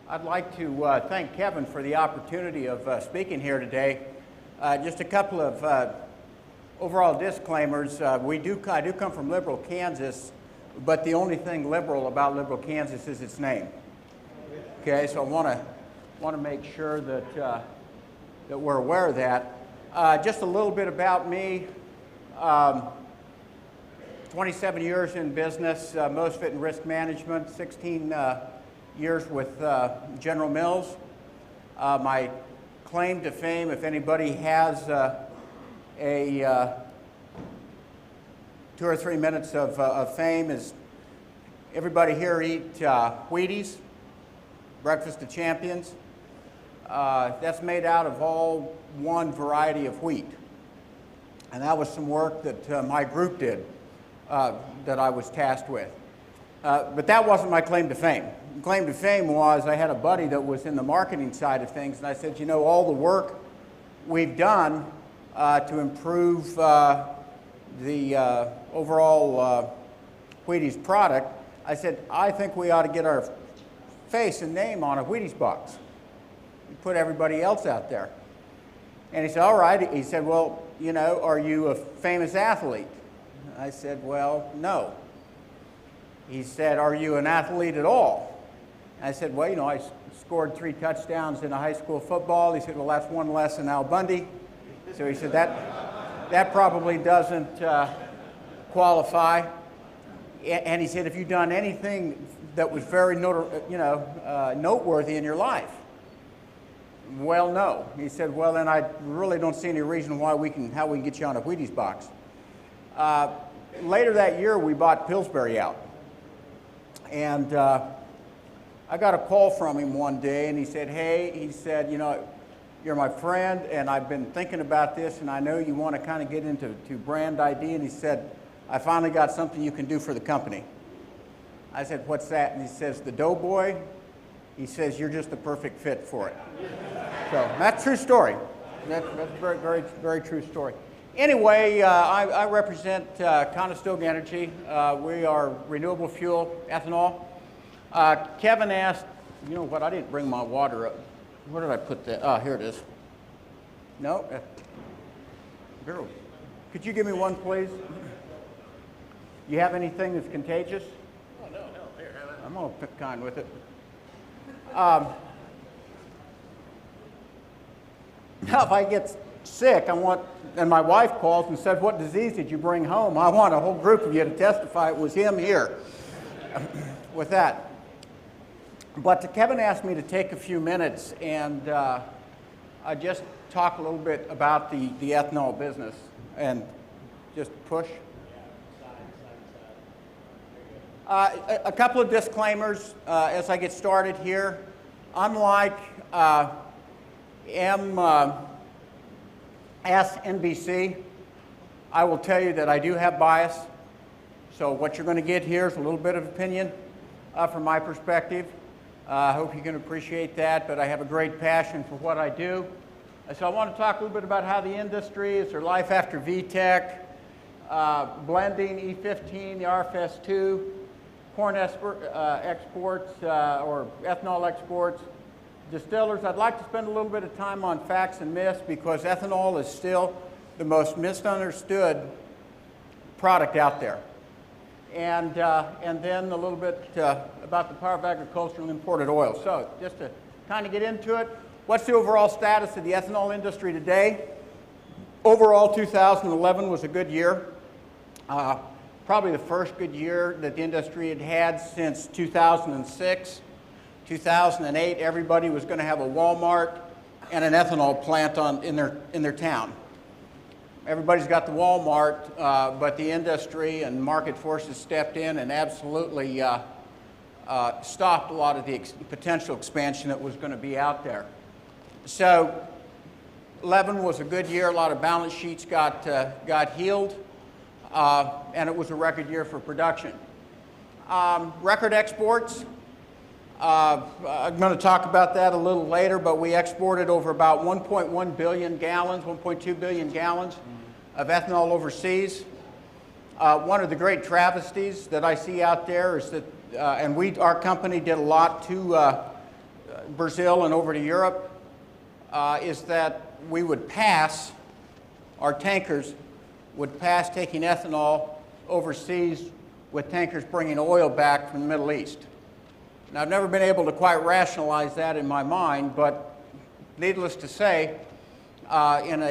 I'd like to thank Kevin for the opportunity of speaking here today. Just a couple of overall disclaimers. I do come from Liberal, Kansas, but the only thing liberal about Liberal, Kansas is its name. Okay, so I want to make sure that that we're aware of that. Just a little bit about me. 27 years in business, most of it in risk management, 16 years with General Mills. My claim to fame, if anybody has 2 or 3 minutes of fame, is everybody here eat Wheaties, breakfast of champions. That's made out of all one variety of wheat. And that was some work that my group did that I was tasked with. But that wasn't my claim to fame. The claim to fame was I had a buddy that was in the marketing side of things, and I said, you know, all the work we've done to improve the overall Wheaties product, I said, I think we ought to get our face and name on a Wheaties box. We put everybody else out there. And he said, all right. He said, well, you know, are you a famous athlete? I said, well, no. He said, are you an athlete at all? I said, well, you know, I scored 3 touchdowns in a high school football. He said, well, that's one less than Al Bundy. So he said, that probably doesn't qualify. And he said, have you done anything that was very noteworthy in your life? Well, no. He said, well, then I really don't see any reason how we can get you on a Wheaties box. Later that year, we bought Pillsbury out. And I got a call from him one day, and he said, hey, he said, you know, you're my friend, and I've been thinking about this, and I know you want to kind of get into brand ID. And he said, I finally got something you can do for the company. I said, what's that? And he says, the Doughboy. He says, you're just the perfect fit for it. So that's a true story. That's a very, very, very true story. Anyway, I represent Conestoga Energy. We are renewable fuel, ethanol. Kevin asked, you know what, I didn't bring my water up. Where did I put that? Oh, here it is. No? Vero, could you give me one, please? You have anything that's contagious? Oh, no. Here, have it. I'm going to pick kind with it. Now, if I get sick, and my wife calls and says, what disease did you bring home? I want a whole group of you to testify it was him here with that. But Kevin asked me to take a few minutes and just talk a little bit about the ethanol business and just push. A couple of disclaimers as I get started here. Unlike MSNBC, I will tell you that I do have bias. So what you're going to get here is a little bit of opinion from my perspective. I hope you can appreciate that, but I have a great passion for what I do. So I want to talk a little bit about how the industry, is there life after VTEC, blending E15, the RFS2, corn exports or ethanol exports, distillers. I'd like to spend a little bit of time on facts and myths because ethanol is still the most misunderstood product out there. And then a little bit about the power of agriculture and imported oil. So just to kind of get into it, what's the overall status of the ethanol industry today? Overall, 2011 was a good year. Probably the first good year that the industry had had since 2006. 2008, everybody was going to have a Walmart and an ethanol plant in their town. Everybody's got the Walmart, but the industry and market forces stepped in and absolutely stopped a lot of the potential expansion that was going to be out there. So 11 was a good year. A lot of balance sheets got healed, and it was a record year for production. Record exports. I'm going to talk about that a little later, but we exported over about 1.1 billion gallons, 1.2 billion gallons of ethanol overseas. One of the great travesties that I see out there is that, and our company did a lot to Brazil and over to Europe is that we would pass, our tankers would pass taking ethanol overseas with tankers bringing oil back from the Middle East. Now, I've never been able to quite rationalize that in my mind, but needless to say, in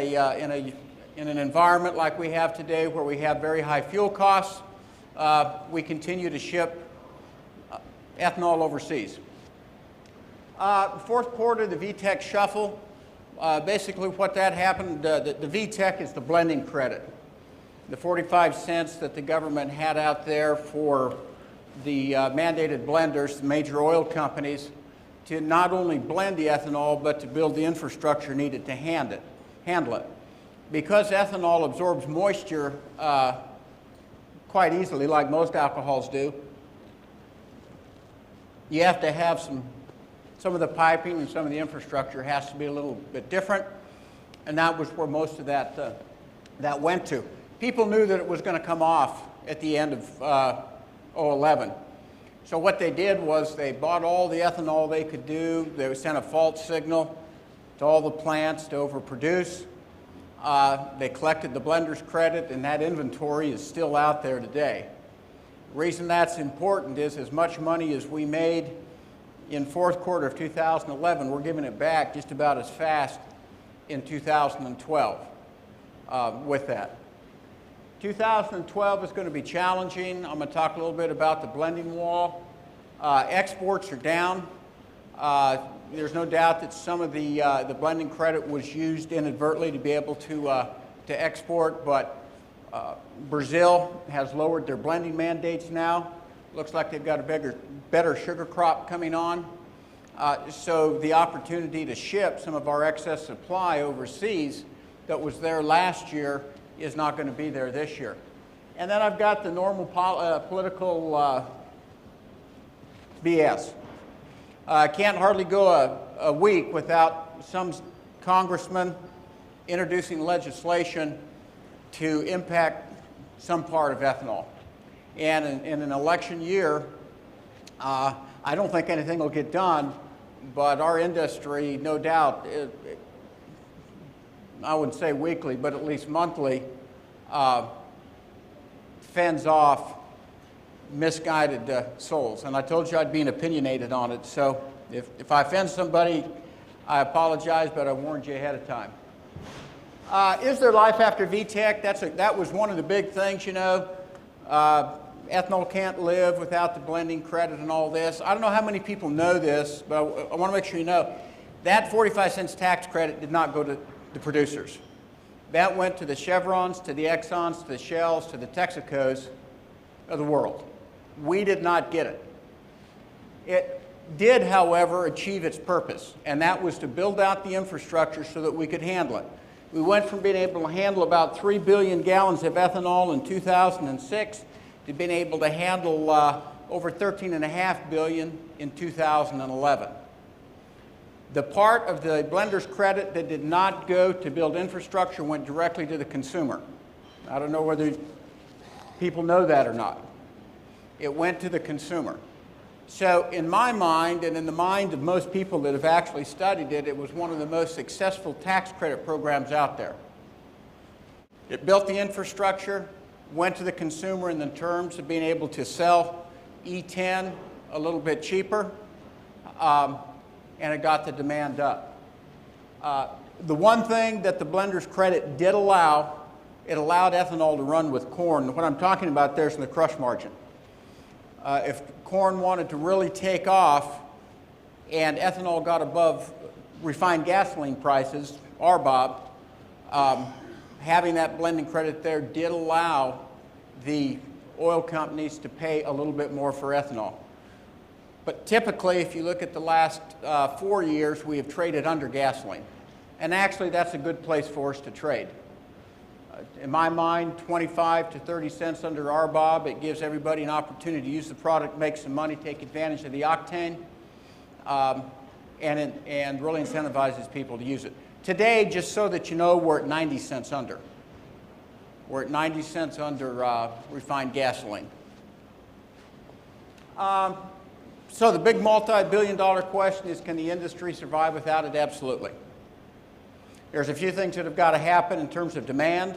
an environment like we have today where we have very high fuel costs, we continue to ship ethanol overseas. Fourth quarter, the VTEC shuffle. Basically what that happened, the VTEC is the blending credit. The 45 cents that the government had out there for the mandated blenders, the major oil companies, to not only blend the ethanol, but to build the infrastructure needed to handle it. Because ethanol absorbs moisture quite easily, like most alcohols do, you have to have some of the piping and some of the infrastructure has to be a little bit different, and that was where most of that went to. People knew that it was going to come off at the end of 2011. So what they did was they bought all the ethanol they could do. They sent a false signal to all the plants to overproduce. They collected the blender's credit, and that inventory is still out there today. The reason that's important is as much money as we made in fourth quarter of 2011, we're giving it back just about as fast in 2012 with that. 2012 is going to be challenging. I'm going to talk a little bit about the blending wall. Exports are down. There's no doubt that some of the blending credit was used inadvertently to be able to export, but Brazil has lowered their blending mandates now. Looks like they've got a better sugar crop coming on. So the opportunity to ship some of our excess supply overseas that was there last year is not going to be there this year. And then I've got the normal political BS. Can't hardly go a week without some congressman introducing legislation to impact some part of ethanol. And in an election year, I don't think anything will get done, but our industry, no doubt, I wouldn't say weekly, but at least monthly, fends off misguided souls. And I told you I'd be opinionated on it, so if I offend somebody, I apologize, but I warned you ahead of time. Is there life after VTEC? That was one of the big things, you know. Ethanol can't live without the blending credit and all this. I don't know how many people know this, but I want to make sure you know that 45 cents tax credit did not go to the producers. That went to the Chevrons, to the Exxons, to the Shells, to the Texacos of the world. We did not get it. It did, however, achieve its purpose, and that was to build out the infrastructure so that we could handle it. We went from being able to handle about 3 billion gallons of ethanol in 2006 to being able to handle over 13.5 billion in 2011. The part of the blender's credit that did not go to build infrastructure went directly to the consumer. I don't know whether people know that or not. It went to the consumer. So in my mind, and in the mind of most people that have actually studied it, it was one of the most successful tax credit programs out there. It built the infrastructure, went to the consumer in the terms of being able to sell E10 a little bit cheaper, and it got the demand up. The one thing that the blender's credit did allow, it allowed ethanol to run with corn. What I'm talking about there is in the crush margin. If corn wanted to really take off and ethanol got above refined gasoline prices, RBOB, having that blending credit there did allow the oil companies to pay a little bit more for ethanol. But typically, if you look at the last 4 years, we have traded under gasoline. And actually, that's a good place for us to trade. In my mind, 25 to 30 cents under RBOB. It gives everybody an opportunity to use the product, make some money, take advantage of the octane, and really incentivizes people to use it. Today, just so that you know, we're at 90 cents under. We're at 90 cents under refined gasoline. So the big multi-billion-dollar question is, can the industry survive without it? Absolutely. There's a few things that have got to happen in terms of demand.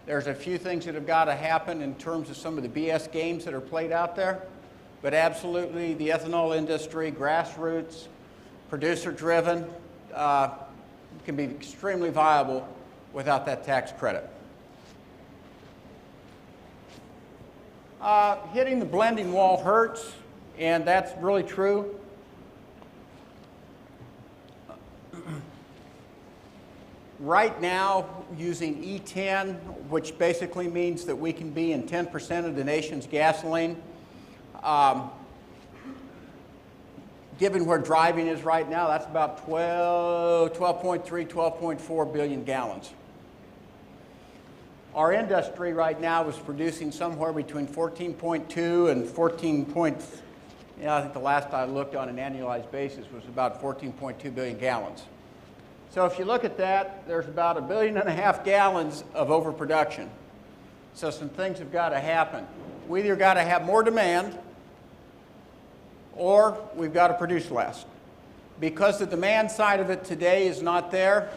There's a few things that have got to happen in terms of some of the BS games that are played out there. But absolutely, the ethanol industry, grassroots, producer-driven, can be extremely viable without that tax credit. Hitting the blending wall hurts, and that's really true. Right now, using E10, which basically means that we can be in 10% of the nation's gasoline, given where driving is right now, that's about 12.3, 12.4 billion gallons. Our industry right now is producing somewhere between 14.2 and 14 I think the last I looked on an annualized basis was about 14.2 billion gallons. So if you look at that, there's about 1.5 billion gallons of overproduction. So some things have got to happen. We either got to have more demand or we've got to produce less. Because the demand side of it today is not there,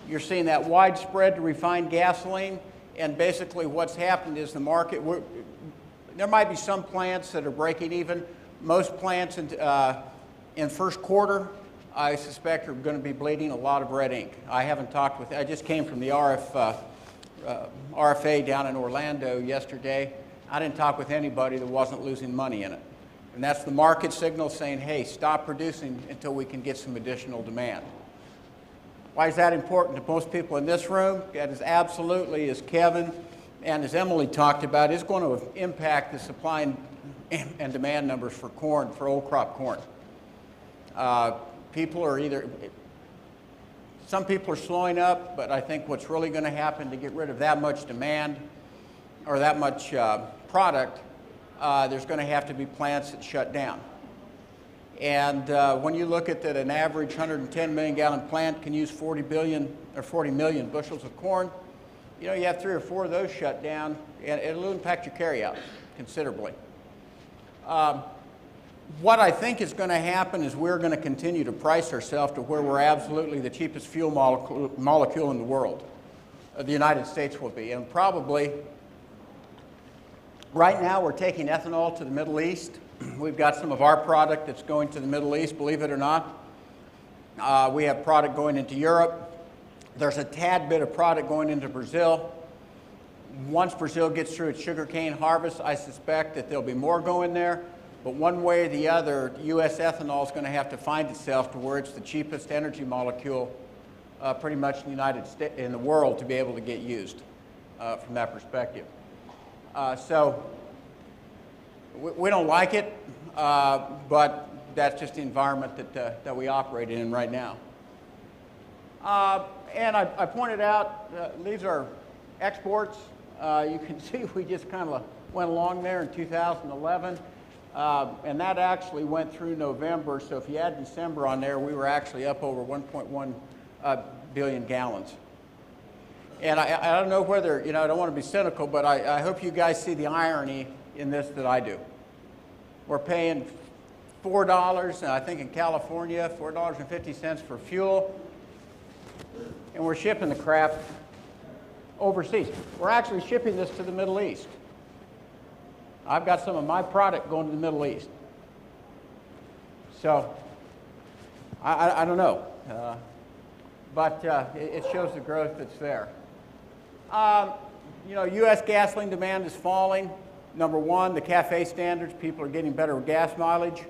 you're seeing that widespread to refined gasoline, and basically what's happened is the market, there might be some plants that are breaking even. Most plants in first quarter, I suspect, are going to be bleeding a lot of red ink. I just came from the RFA down in Orlando yesterday. I didn't talk with anybody that wasn't losing money in it. And that's the market signal saying, hey, stop producing until we can get some additional demand. Why is that important to most people in this room? That is absolutely, as Kevin and as Emily talked about, is going to impact the supply and demand numbers for corn, for old crop corn. Some people are slowing up, but I think what's really going to happen to get rid of that much demand or that much product, there's going to have to be plants that shut down. And when you look at that, an average 110 million gallon plant can use 40 million bushels of corn. You know, you have 3 or 4 of those shut down, and it'll impact your carryout considerably. What I think is going to happen is we're going to continue to price ourselves to where we're absolutely the cheapest fuel molecule in the world. The United States will be, and probably right now we're taking ethanol to the Middle East. We've got some of our product that's going to the Middle East, believe it or not. We have product going into Europe. There's a tad bit of product going into Brazil. Once Brazil gets through its sugarcane harvest, I suspect that there'll be more going there. But one way or the other, U.S. ethanol is going to have to find itself to where it's the cheapest energy molecule pretty much in the United States, in the world, to be able to get used from that perspective. So we don't like it, but that's just the environment that we operate in right now. And I pointed out, these are exports. You can see we just kind of went along there in 2011. And that actually went through November. So if you add December on there, we were actually up over 1.1 billion gallons. And I don't know whether, you know, I don't want to be cynical, but I hope you guys see the irony in this that I do. We're paying $4, I think in California, $4.50 for fuel, and we're shipping the crap overseas. We're actually shipping this to the Middle East. I've got some of my product going to the Middle East. So, I don't know. But it shows the growth that's there. You know, U.S. gasoline demand is falling. Number one, the CAFE standards, people are getting better gas mileage.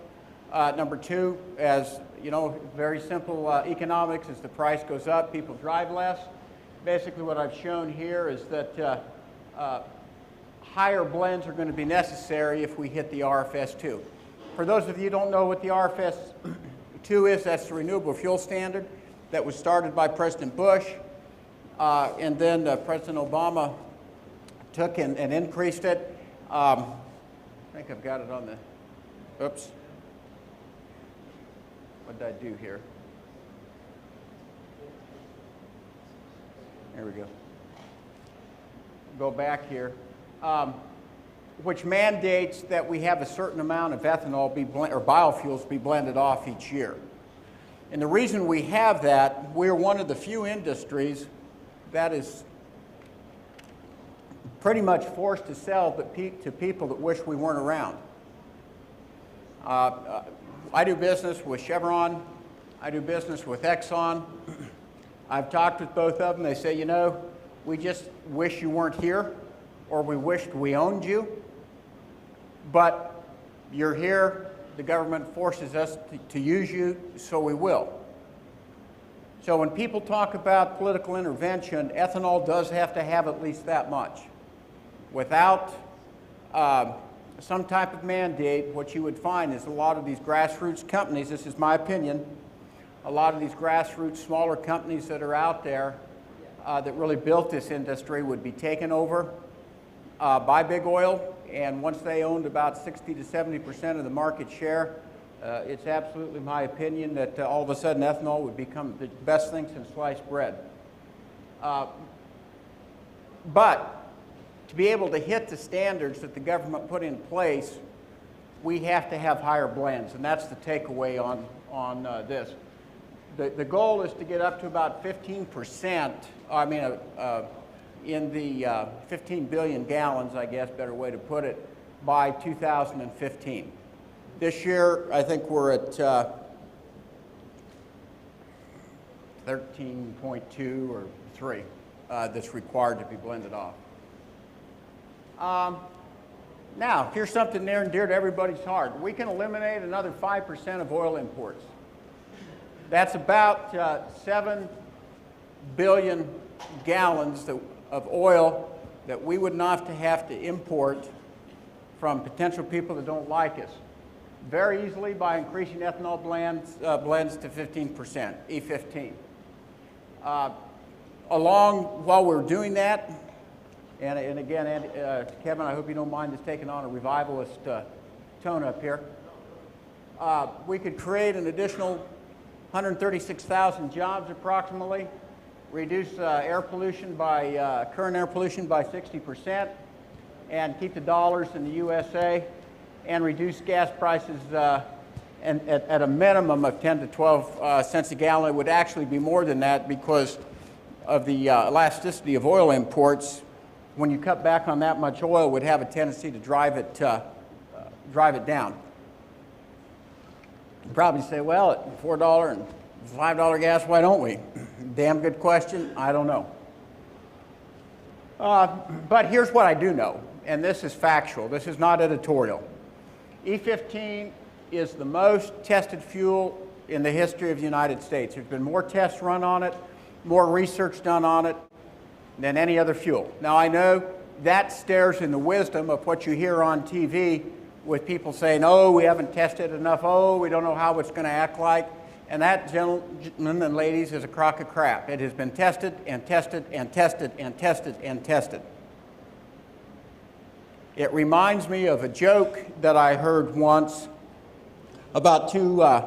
Number two, as you know, very simple economics, as the price goes up, people drive less. Basically what I've shown here is that higher blends are going to be necessary if we hit the RFS-2. For those of you who don't know what the RFS-2 is, that's the Renewable Fuel Standard that was started by President Bush, and then President Obama took and increased it. I think I've got it on the, oops. What did I do here? There we go. Go back here. which mandates that we have a certain amount of ethanol or biofuels be blended off each year. And the reason we have that, we're one of the few industries that is pretty much forced to sell to people that wish we weren't around. I do business with Chevron. I do business with Exxon. I've talked with both of them. They say, you know, we just wish you weren't here, or we wished we owned you. But you're here. The government forces us to use you, so we will. So when people talk about political intervention, ethanol does have to have at least that much. Without some type of mandate, what you would find is a lot of these grassroots companies, this is my opinion, a lot of these grassroots smaller companies that are out there that really built this industry would be taken over by big oil, and once they owned about 60 to 70% of the market share, it's absolutely my opinion that all of a sudden ethanol would become the best thing since sliced bread. But to be able to hit the standards that the government put in place, we have to have higher blends, and that's the takeaway on this. The goal is to get up to about 15%, in the 15 billion gallons, I guess, better way to put it, by 2015. This year, I think we're at 13.2 or 3 that's required to be blended off. Now, here's something near and dear to everybody's heart. We can eliminate another 5% of oil imports. That's about 7 billion gallons of oil that we would not have to import from potential people that don't like us very easily by increasing ethanol blends to 15%, E15. While we're doing that, and again, Kevin, I hope you don't mind us taking on a revivalist tone up here. We could create an additional 136,000 jobs approximately, reduce current air pollution by 60%, and keep the dollars in the USA, and reduce gas prices at a minimum of 10 to 12 cents a gallon. It would actually be more than that because of the elasticity of oil imports. When you cut back on that much oil, it would have a tendency to drive it down. You probably say, well, at $4 and $5 gas, why don't we? Damn good question. I don't know. But here's what I do know, and this is factual. This is not editorial. E15 is the most tested fuel in the history of the United States. There's been more tests run on it, more research done on it than any other fuel. Now, I know that stares in the wisdom of what you hear on TV with people saying, oh, we haven't tested enough, oh, we don't know how it's going to act like. And that, gentlemen and ladies, is a crock of crap. It has been tested and tested and tested and tested and tested. It reminds me of a joke that I heard once about two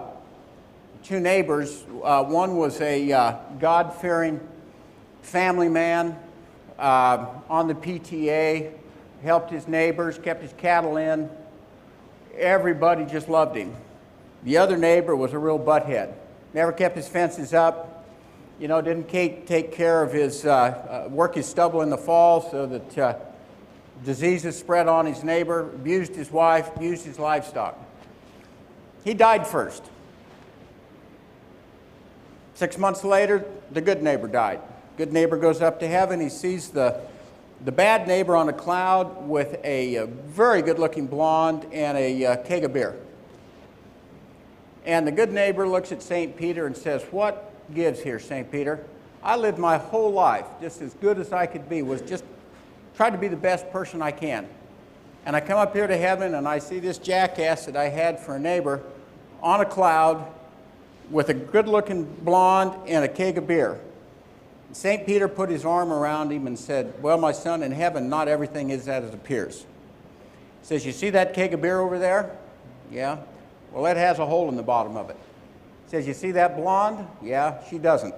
neighbors. One was a God-fearing family man on the PTA, helped his neighbors, kept his cattle in. Everybody just loved him. The other neighbor was a real butthead. Never kept his fences up, didn't take care of his, work his stubble in the fall so that diseases spread on his neighbor, abused his wife, abused his livestock. He died first. 6 months later, the good neighbor died. Good neighbor goes up to heaven. He sees the bad neighbor on a cloud with a very good-looking blonde and a keg of beer. And the good neighbor looks at St. Peter and says, what gives here, St. Peter? I lived my whole life just as good as I could be, was just tried to be the best person I can. And I come up here to heaven and I see this jackass that I had for a neighbor on a cloud with a good-looking blonde and a keg of beer. St. Peter put his arm around him and said, well, my son, in heaven, not everything is as it appears. He says, you see that keg of beer over there? Yeah. Well, it has a hole in the bottom of it. He says, you see that blonde? Yeah, she doesn't.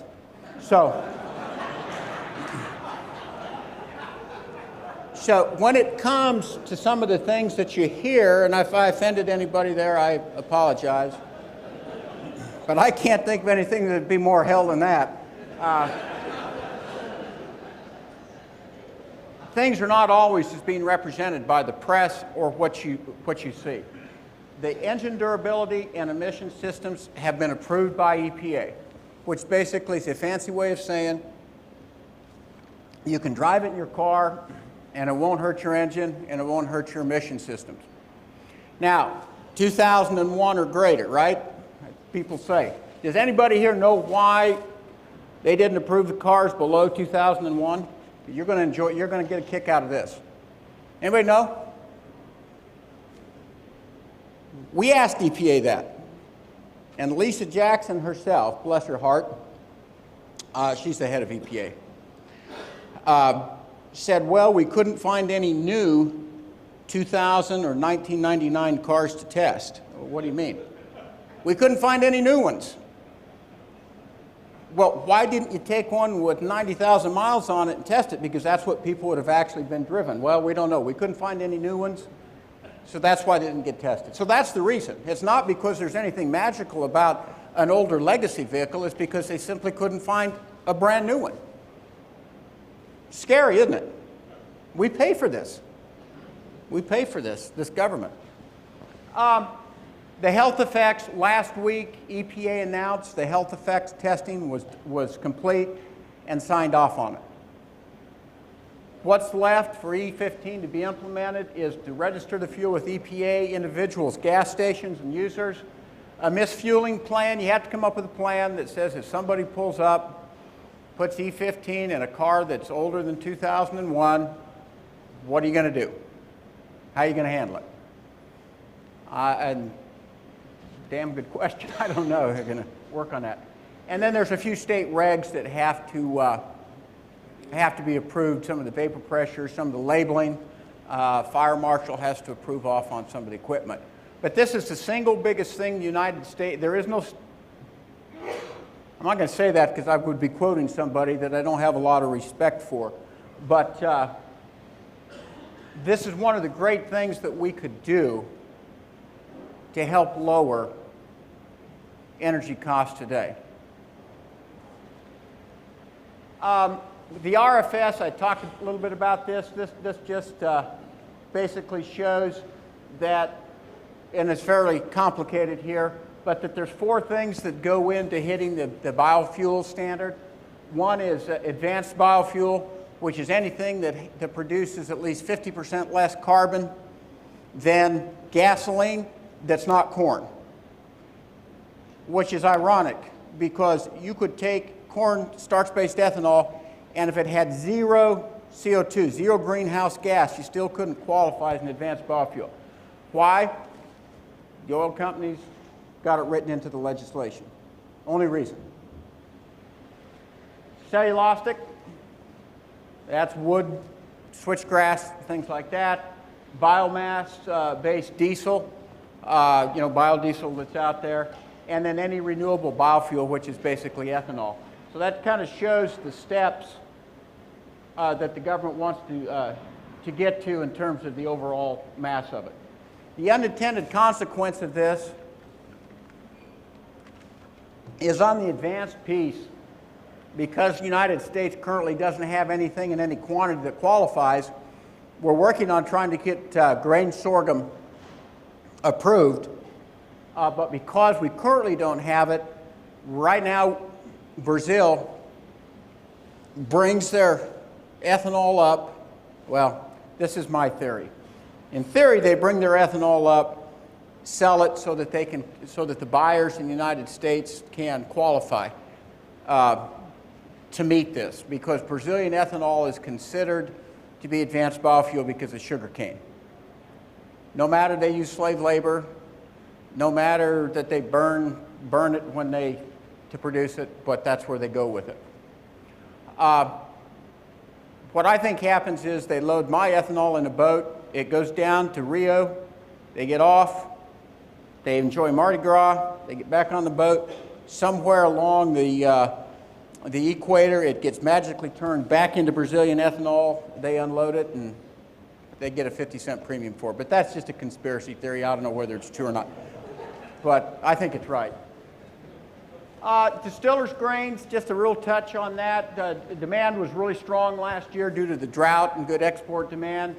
So when it comes to some of the things that you hear, and if I offended anybody there, I apologize. But I can't think of anything that would be more hell than that. Things are not always as being represented by the press or what you see. The engine durability and emission systems have been approved by EPA, which basically is a fancy way of saying you can drive it in your car and it won't hurt your engine and it won't hurt your emission systems. Now, 2001 or greater, right? People say. Does anybody here know why they didn't approve the cars below 2001? You're going to get a kick out of this. Anybody know? We asked EPA that. And Lisa Jackson herself, bless her heart, she's the head of EPA, said, well, we couldn't find any new 2000 or 1999 cars to test. What do you mean? We couldn't find any new ones. Well, why didn't you take one with 90,000 miles on it and test it? Because that's what people would have actually been driven. Well, we don't know. We couldn't find any new ones, so that's why they didn't get tested. So that's the reason. It's not because there's anything magical about an older legacy vehicle. It's because they simply couldn't find a brand new one. Scary, isn't it? We pay for this. We pay for this government. The health effects, last week, EPA announced the health effects testing was complete and signed off on it. What's left for E15 to be implemented is to register the fuel with EPA, individuals, gas stations, and users. A misfueling plan, you have to come up with a plan that says if somebody pulls up, puts E15 in a car that's older than 2001, what are you going to do? How are you going to handle it? And damn good question. I don't know. They're going to work on that. And then there's a few state regs that have to be approved. Some of the vapor pressure, some of the labeling. Fire marshal has to approve off on some of the equipment. But this is the single biggest thing in the United States. There is no. I'm not going to say that because I would be quoting somebody that I don't have a lot of respect for. But this is one of the great things that we could do to help lower energy costs today. The RFS, I talked a little bit about this. This just basically shows that, and it's fairly complicated here, but that there's 4 things that go into hitting the biofuel standard. One is advanced biofuel, which is anything that produces at least 50% less carbon than gasoline that's not corn, which is ironic because you could take corn starch-based ethanol, and if it had 0 CO2, 0 greenhouse gas, you still couldn't qualify as an advanced biofuel. Why? The oil companies got it written into the legislation. Only reason. Cellulosic, that's wood, switchgrass, things like that. Biomass-based diesel, biodiesel that's out there. And then any renewable biofuel, which is basically ethanol. So that kind of shows the steps that the government wants to get to in terms of the overall mass of it. The unintended consequence of this is on the advanced piece, because the United States currently doesn't have anything in any quantity that qualifies. We're working on trying to get grain sorghum approved, but because we currently don't have it, right now Brazil brings their ethanol up. Well, this is my theory. In theory, they bring their ethanol up, sell it so that the buyers in the United States can qualify to meet this, because Brazilian ethanol is considered to be advanced biofuel because of sugar cane. No matter they use slave labor, no matter that they burn it to produce it, but that's where they go with it. What I think happens is they load my ethanol in a boat, it goes down to Rio, they get off, they enjoy Mardi Gras, they get back on the boat, somewhere along the equator it gets magically turned back into Brazilian ethanol, they unload it and they get a 50-cent premium for it. But that's just a conspiracy theory. I don't know whether it's true or not. But I think it's right. Distillers grains, just a real touch on that. Demand was really strong last year due to the drought and good export demand.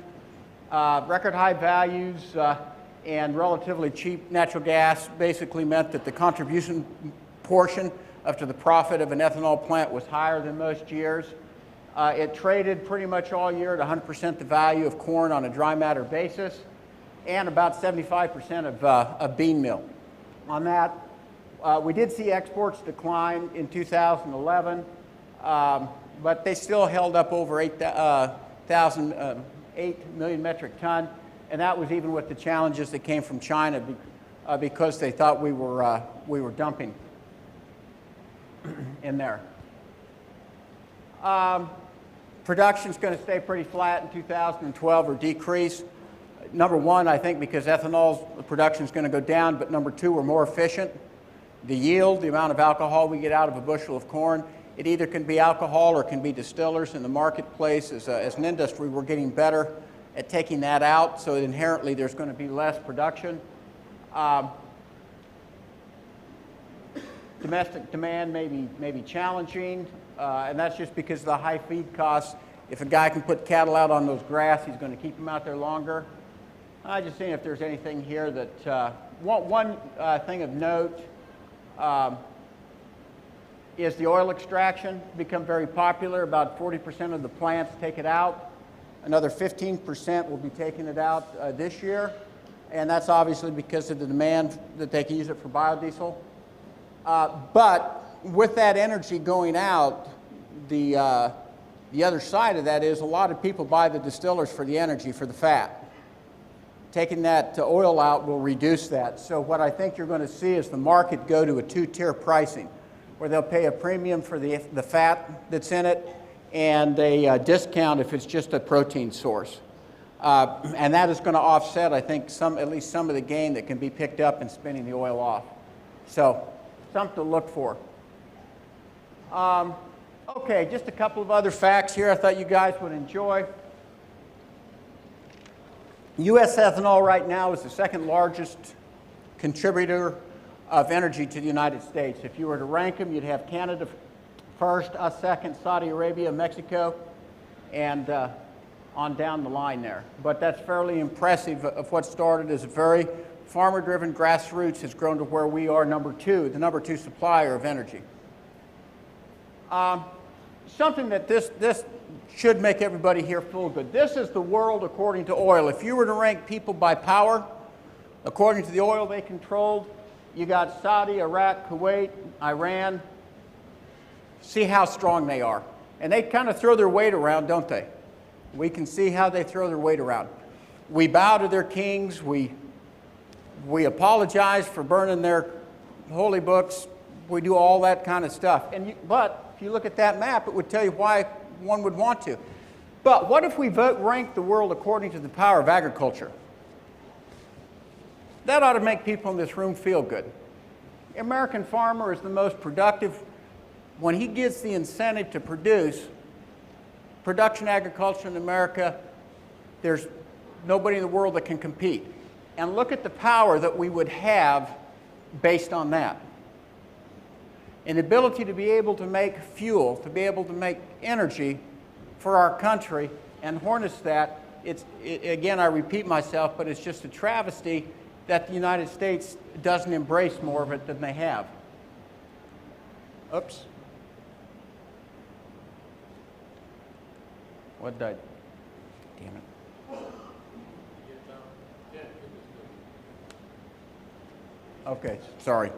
Record high values and relatively cheap natural gas basically meant that the contribution portion to the profit of an ethanol plant was higher than most years. It traded pretty much all year at 100% the value of corn on a dry matter basis and about 75% of bean meal. On that, we did see exports decline in 2011, but they still held up over 8 million metric ton, and that was even with the challenges that came from China because they thought we were dumping in there. Production's going to stay pretty flat in 2012 or decrease. Number one, I think because ethanol production is going to go down, but number two, we're more efficient. The yield, the amount of alcohol we get out of a bushel of corn, it either can be alcohol or can be distillers. In the marketplace, as an industry, we're getting better at taking that out, so inherently there's going to be less production. Domestic demand may be challenging, and that's just because of the high feed costs. If a guy can put cattle out on those grass, he's going to keep them out there longer. I'm just seeing if there's anything here that, one thing of note is the oil extraction become very popular. About 40% of the plants take it out. Another 15% will be taking it out this year, and that's obviously because of the demand that they can use it for biodiesel. But with that energy going out, the other side of that is a lot of people buy the distillers for the energy, for the fat. Taking that oil out will reduce that. So what I think you're going to see is the market go to a two-tier pricing, where they'll pay a premium for the fat that's in it and a discount if it's just a protein source. And that is going to offset, I think, at least some of the gain that can be picked up in spinning the oil off. So something to look for. Okay, just a couple of other facts here I thought you guys would enjoy. U.S. ethanol right now is the second largest contributor of energy to the United States. If you were to rank them, you'd have Canada first, us second, Saudi Arabia, Mexico, and on down the line there. But that's fairly impressive of what started as a very farmer-driven grassroots has grown to where we are the number two supplier of energy. Something that this should make everybody here feel good. This is the world according to oil. If you were to rank people by power, according to the oil they controlled, you got Saudi, Iraq, Kuwait, Iran. See how strong they are. And they kind of throw their weight around, don't they? We can see how they throw their weight around. We bow to their kings. We apologize for burning their holy books. We do all that kind of stuff. But if you look at that map, it would tell you why one would want to. But what if we rank the world according to the power of agriculture? That ought to make people in this room feel good. The American farmer is the most productive. When he gets the incentive to produce, production agriculture in America, there's nobody in the world that can compete. And look at the power that we would have based on that. And the ability to be able to make fuel, to be able to make energy for our country and harness that, again, I repeat myself, but it's just a travesty that the United States doesn't embrace more of it than they have. Oops. What did I? Damn it. Okay, sorry.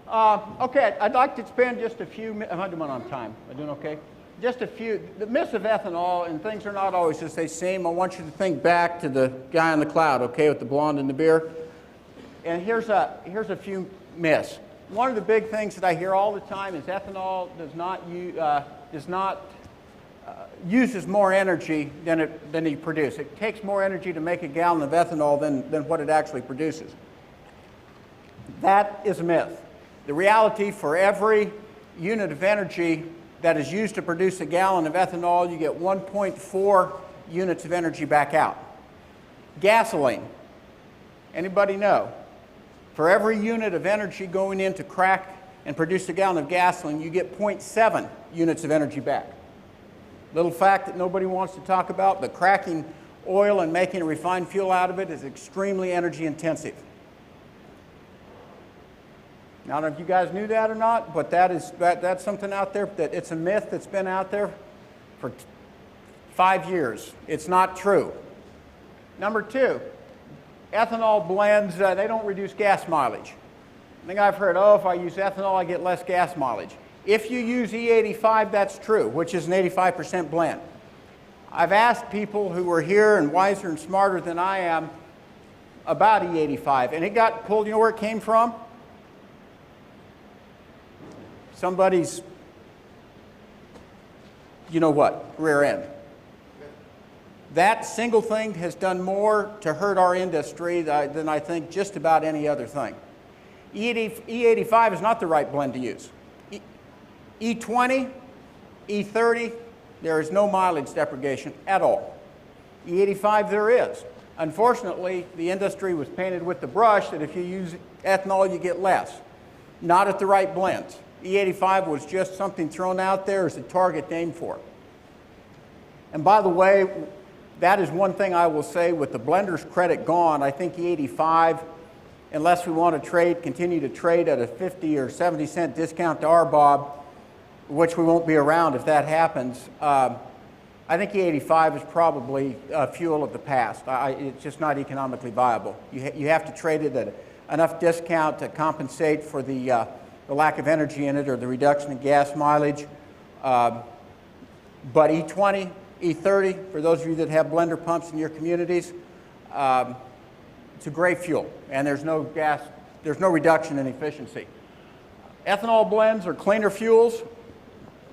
Okay, I'd like to spend just a few minutes. Am I doing on time? Am I doing okay? Just a few. The myths of ethanol, and things are not always as they seem. I want you to think back to the guy on the cloud, okay, with the blonde and the beard. And here's a few myths. One of the big things that I hear all the time is ethanol uses more energy than you produce. It takes more energy to make a gallon of ethanol than what it actually produces. That is a myth. The reality, for every unit of energy that is used to produce a gallon of ethanol, you get 1.4 units of energy back out. Gasoline, anybody know? For every unit of energy going in to crack and produce a gallon of gasoline, you get 0.7 units of energy back. Little fact that nobody wants to talk about, but cracking oil and making a refined fuel out of it is extremely energy intensive. Now, I don't know if you guys knew that or not, but that's something out there that it's a myth that's been out there for 5 years. It's not true. Number two, ethanol blends, they don't reduce gas mileage. I think I've heard, oh, if I use ethanol, I get less gas mileage. If you use E85, that's true, which is an 85% blend. I've asked people who were here and wiser and smarter than I am about E85, and it got pulled. You know where it came from? Somebody's, you know what, rear end. That single thing has done more to hurt our industry than I think just about any other thing. E85 is not the right blend to use. E20, E30, there is no mileage degradation at all. E85 there is. Unfortunately, the industry was painted with the brush that if you use ethanol, you get less. Not at the right blends. E85 was just something thrown out there as a target to aim for. And by the way, that is one thing I will say with the blender's credit gone, I think E85, unless we want to continue to trade at a 50 or 70 cent discount to RBOB, which we won't be around if that happens, I think E85 is probably a fuel of the past. It's just not economically viable. You have to trade it at enough discount to compensate for the lack of energy in it or the reduction in gas mileage. But E20, E30, for those of you that have blender pumps in your communities, it's a great fuel, and there's no reduction in efficiency. Ethanol blends are cleaner fuels.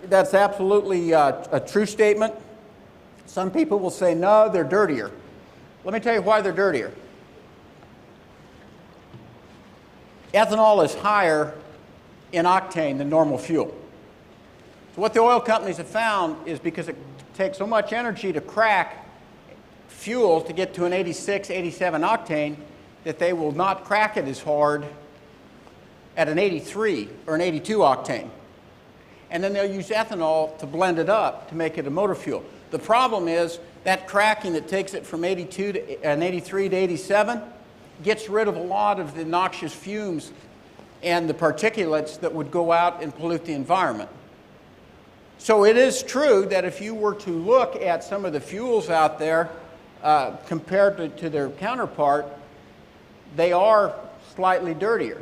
That's absolutely a true statement. Some people will say, no, they're dirtier. Let me tell you why they're dirtier. Ethanol is higher in octane than normal fuel. So what the oil companies have found is because it takes so much energy to crack fuel to get to an 86, 87 octane that they will not crack it as hard at an 83 or an 82 octane. And then they'll use ethanol to blend it up to make it a motor fuel. The problem is that cracking that takes it from 82 to an 83 to 87 gets rid of a lot of the noxious fumes and the particulates that would go out and pollute the environment. So it is true that if you were to look at some of the fuels out there compared to their counterpart, they are slightly dirtier.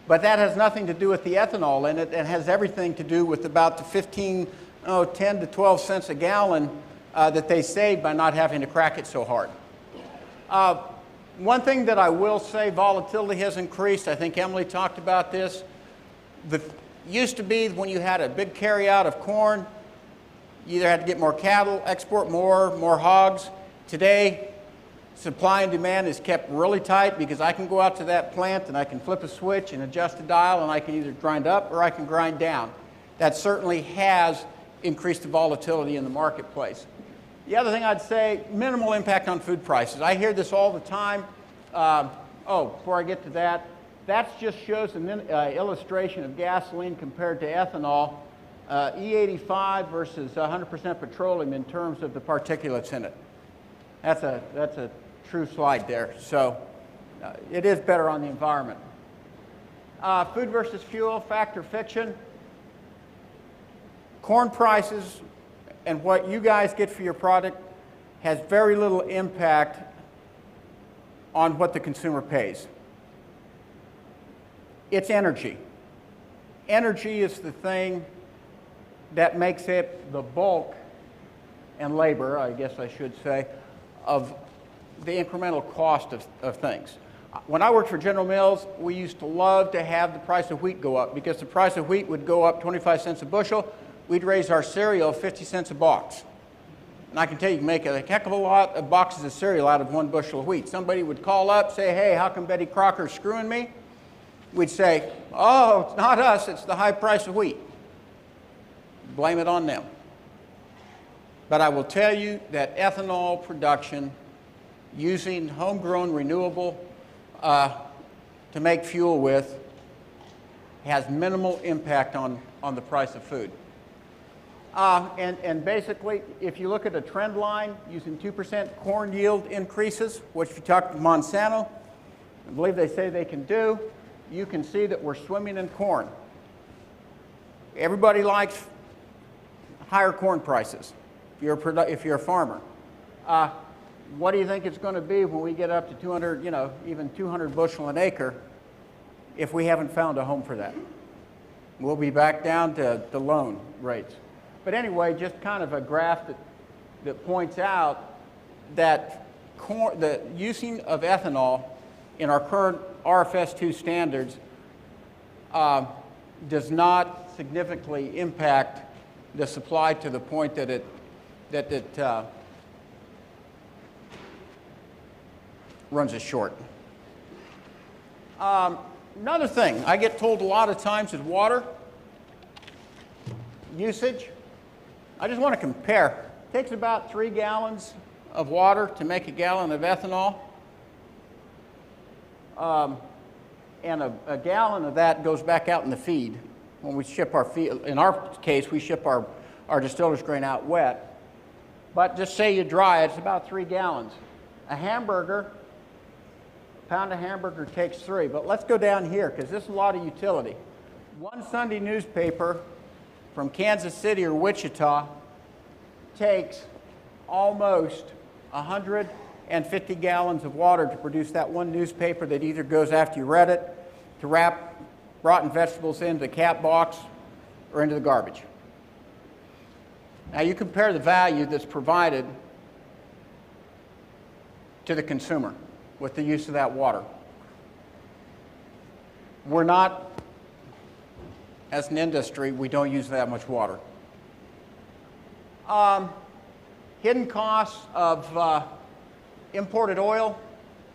But that has nothing to do with the ethanol in it. It has everything to do with about the 10 to 12 cents a gallon that they save by not having to crack it so hard. One thing that I will say, volatility has increased. I think Emily talked about this. Used to be when you had a big carry-out of corn, you either had to get more cattle, export more hogs. Today, supply and demand is kept really tight because I can go out to that plant and I can flip a switch and adjust the dial and I can either grind up or I can grind down. That certainly has increased the volatility in the marketplace. The other thing I'd say, minimal impact on food prices. I hear this all the time. Before I get to that, that just shows an illustration of gasoline compared to ethanol, E85 versus 100% petroleum in terms of the particulates in it. That's a true slide there. So it is better on the environment. Food versus fuel, fact or fiction. Corn prices and what you guys get for your product has very little impact on what the consumer pays. It's energy. Energy is the thing that makes it the bulk and labor, I guess I should say, of the incremental cost of things. When I worked for General Mills, we used to love to have the price of wheat go up because the price of wheat would go up 25 cents a bushel. We'd raise our cereal 50 cents a box. And I can tell you can make a heck of a lot of boxes of cereal out of one bushel of wheat. Somebody would call up, say, hey, how come Betty Crocker's screwing me? We'd say, oh, it's not us, it's the high price of wheat. Blame it on them. But I will tell you that ethanol production using homegrown renewable to make fuel with has minimal impact on the price of food. And basically, if you look at a trend line using 2% corn yield increases, which if you talk to Monsanto, I believe they say they can do, you can see that we're swimming in corn. Everybody likes higher corn prices if you're a farmer. What do you think it's going to be when we get up to 200, even 200 bushel an acre if we haven't found a home for that? We'll be back down to the loan rates. But anyway, just kind of a graph that points out that the using of ethanol in our current RFS2 standards does not significantly impact the supply to the point that it runs us short. Another thing I get told a lot of times is water usage. I just want to compare. It takes about 3 gallons of water to make a gallon of ethanol. And a gallon of that goes back out in the feed when we ship our feed. In our case, we ship our distiller's grain out wet. But just say you dry it, it's about 3 gallons. A pound of hamburger takes 3. But let's go down here because this is a lot of utility. One Sunday newspaper from Kansas City or Wichita takes almost 150 gallons of water to produce that one newspaper that either goes after you read it to wrap rotten vegetables into the cat box or into the garbage. Now you compare the value that's provided to the consumer with the use of that water. We're not, as an industry, we don't use that much water. Hidden costs of imported oil.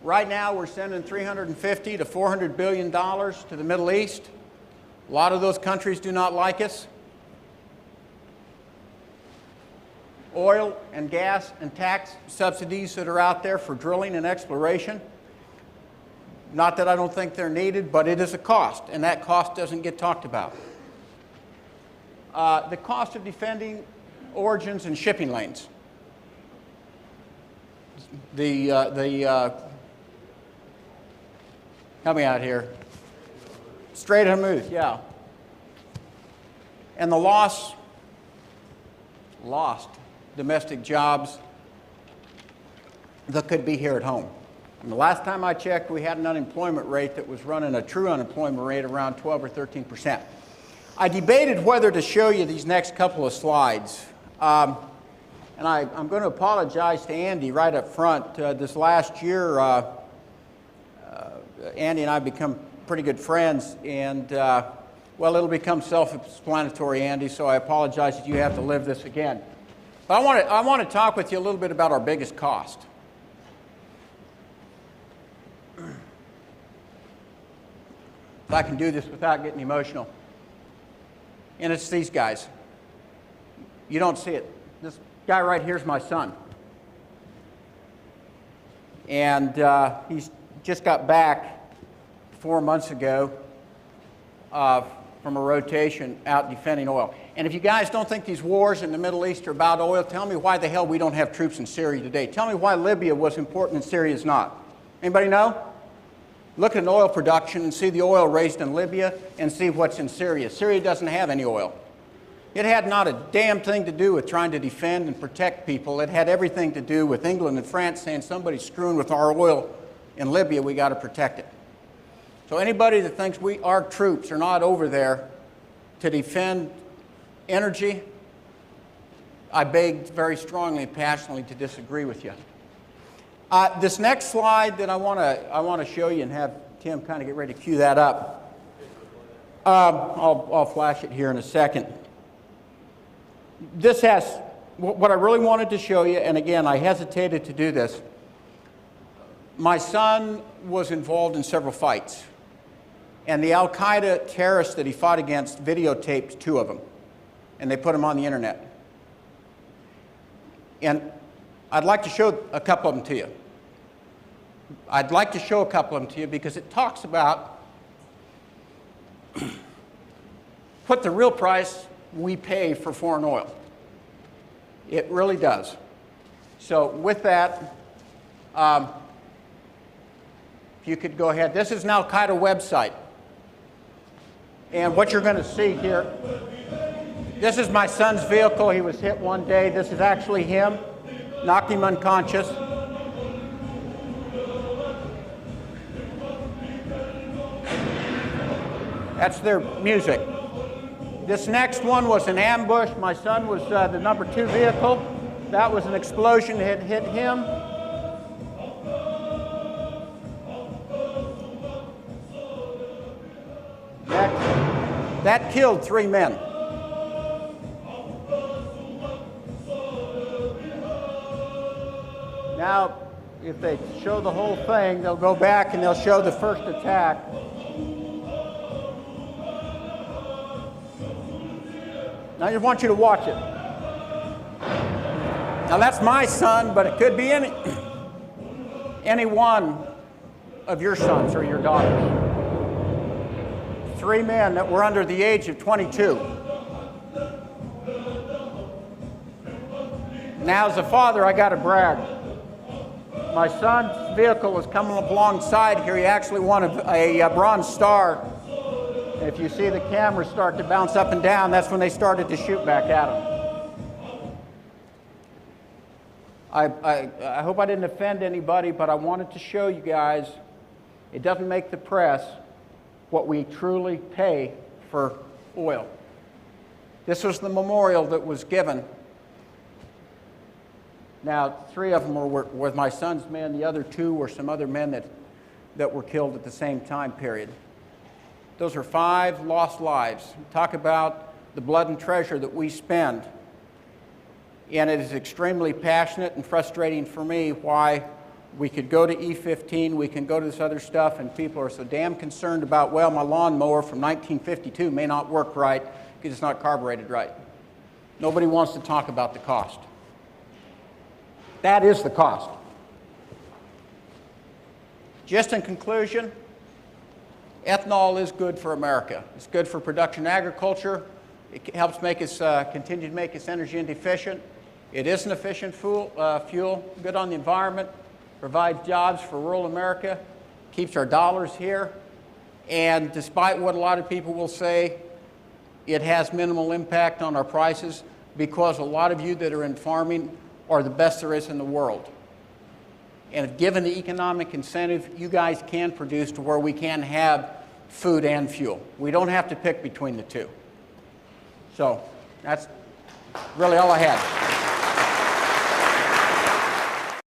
Right now we're sending $350 to $400 billion to the Middle East. A lot of those countries do not like us. Oil and gas and tax subsidies that are out there for drilling and exploration. Not that I don't think they're needed, but it is a cost, and that cost doesn't get talked about. The cost of defending origins and shipping lanes. Help me out here. Strait of Hormuz, yeah. And the lost domestic jobs that could be here at home. And the last time I checked, we had an unemployment rate that was running a true unemployment rate around 12 or 13%. I debated whether to show you these next couple of slides. And I'm going to apologize to Andy right up front. This last year, Andy and I become pretty good friends, and well, it'll become self-explanatory, Andy, so I apologize that you have to live this again. But I want to talk with you a little bit about our biggest cost. If I can do this without getting emotional. And it's these guys. You don't see it. This guy right here is my son. And he's just got back 4 months ago from a rotation out defending oil. And if you guys don't think these wars in the Middle East are about oil, tell me why the hell we don't have troops in Syria today. Tell me why Libya was important and Syria is not. Anybody know? Look at oil production and see the oil raised in Libya and see what's in Syria. Syria doesn't have any oil. It had not a damn thing to do with trying to defend and protect people. It had everything to do with England and France saying somebody's screwing with our oil in Libya, we got to protect it. So anybody that thinks our troops are not over there to defend energy, I beg very strongly and passionately to disagree with you. This next slide that I want to show you and have Tim kind of get ready to cue that up. I'll flash it here in a second. This has what I really wanted to show you, and again, I hesitated to do this. My son was involved in several fights, and the Al-Qaeda terrorists that he fought against videotaped 2 of them, and they put them on the internet. And I'd like to show a couple of them to you. I'd like to show a couple of them to you because it talks about what the real price we pay for foreign oil. It really does. So with that, if you could go ahead. This is an Al-Qaeda website. And what you're going to see here, this is my son's vehicle. He was hit one day. This is actually him. Knocked him unconscious. That's their music. This next one was an ambush. My son was the number 2 vehicle. That was an explosion that hit him. That killed 3 men. Now, if they show the whole thing, they'll go back and they'll show the first attack. Now, I just want you to watch it. Now, that's my son, but it could be any one of your sons or your daughters. 3 men that were under the age of 22. Now, as a father, I got to brag. My son's vehicle was coming alongside here. He actually won a Bronze Star. And if you see the cameras start to bounce up and down, that's when they started to shoot back at him. I hope I didn't offend anybody, but I wanted to show you guys, it doesn't make the press what we truly pay for oil. This was the memorial that was given. Now, 3 of them were with my son's men. The other 2 were some other men that were killed at the same time period. Those are 5 lost lives. Talk about the blood and treasure that we spend. And it is extremely passionate and frustrating for me why we could go to E15, we can go to this other stuff, and people are so damn concerned about, well, my lawnmower from 1952 may not work right because it's not carbureted right. Nobody wants to talk about the cost. That is the cost. Just in conclusion, ethanol is good for America. It's good for production agriculture. It helps make us continue to make us energy inefficient. It is an efficient fuel, good on the environment, provides jobs for rural America, keeps our dollars here, and despite what a lot of people will say, it has minimal impact on our prices because a lot of you that are in farming are the best there is in the world. And if given the economic incentive, you guys can produce to where we can have food and fuel. We don't have to pick between the two. So that's really all I had.